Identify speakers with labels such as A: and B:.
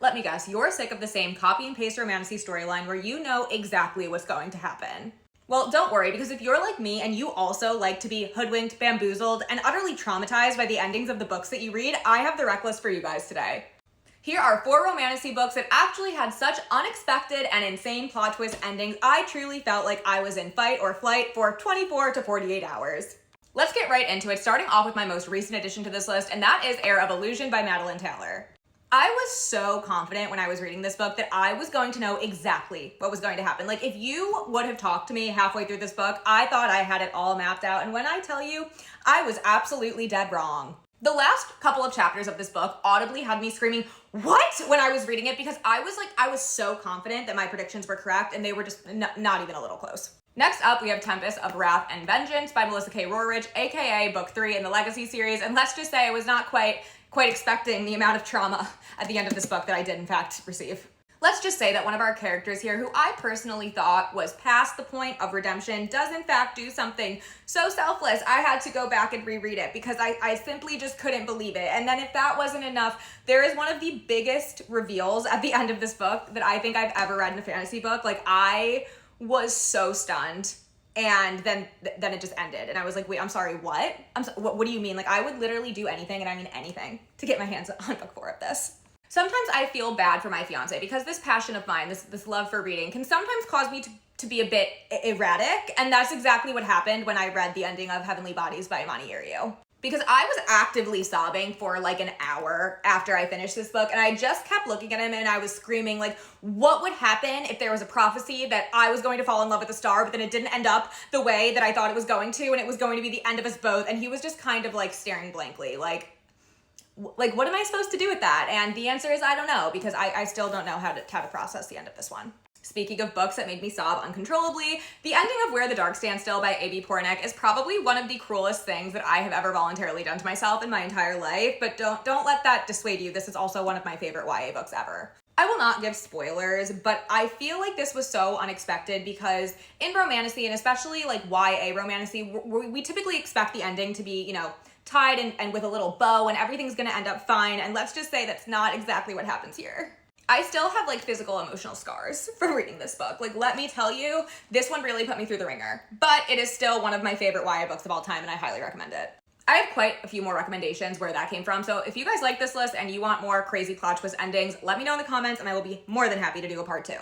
A: Let me guess, you're sick of the same copy and paste romantasy storyline where you know exactly what's going to happen. Well, don't worry, because if you're like me and you also like to be hoodwinked, bamboozled, and utterly traumatized by the endings of the books that you read, I have the rec list for you guys today. Here are 4 romantasy books that actually had such unexpected and insane plot twist endings, I truly felt like I was in fight or flight for 24 to 48 hours. Let's get right into it, starting off with my most recent addition to this list, and that is Heir of Illusion by Madeline Taylor. I was so confident when I was reading this book that I was going to know exactly what was going to happen. Like, if you would have talked to me halfway through this book, I thought I had it all mapped out, and when I tell you, I was absolutely dead wrong. The last couple of chapters of this book audibly had me screaming, "What?" when I was reading it, because I was so confident that my predictions were correct, and they were just not even a little close. Next up, we have Tempest of Wrath and Vengeance by Melissa K. Roeridge, aka Book 3 in the Legacy series, and let's just say I was not quite expecting the amount of trauma at the end of this book that I did in fact receive. Let's just say that one of our characters here, who I personally thought was past the point of redemption, does in fact do something so selfless I had to go back and reread it because I simply just couldn't believe it. And then if that wasn't enough, there is one of the biggest reveals at the end of this book that I think I've ever read in a fantasy book. Like, I was so stunned. And then it just ended. And I was like, wait, I'm sorry, what? What do you mean? Like, I would literally do anything, and I mean anything, to get my hands on book 4 of this. Sometimes I feel bad for my fiance because this passion of mine, this love for reading, can sometimes cause me to be a bit erratic. And that's exactly what happened when I read the ending of Heavenly Bodies by Imani Iriu. Because I was actively sobbing for like an hour after I finished this book, and I just kept looking at him and I was screaming, like, what would happen if there was a prophecy that I was going to fall in love with a star, but then it didn't end up the way that I thought it was going to, and it was going to be the end of us both, and he was just kind of like staring blankly, like what am I supposed to do with that? And the answer is I don't know, because I still don't know how to process the end of this one. Speaking of books that made me sob uncontrollably, the ending of Where the Dark Stand Still by A.B. Pornick is probably one of the cruelest things that I have ever voluntarily done to myself in my entire life, but don't let that dissuade you. This is also one of my favorite YA books ever. I will not give spoilers, but I feel like this was so unexpected because in romantasy, and especially like YA romantasy, we typically expect the ending to be, tied and with a little bow and everything's gonna end up fine, and let's just say that's not exactly what happens here. I still have like physical emotional scars from reading this book. Like, let me tell you, this one really put me through the ringer, but it is still one of my favorite YA books of all time, and I highly recommend it. I have quite a few more recommendations where that came from, so if you guys like this list and you want more crazy plot twist endings, let me know in the comments and I will be more than happy to do a part 2.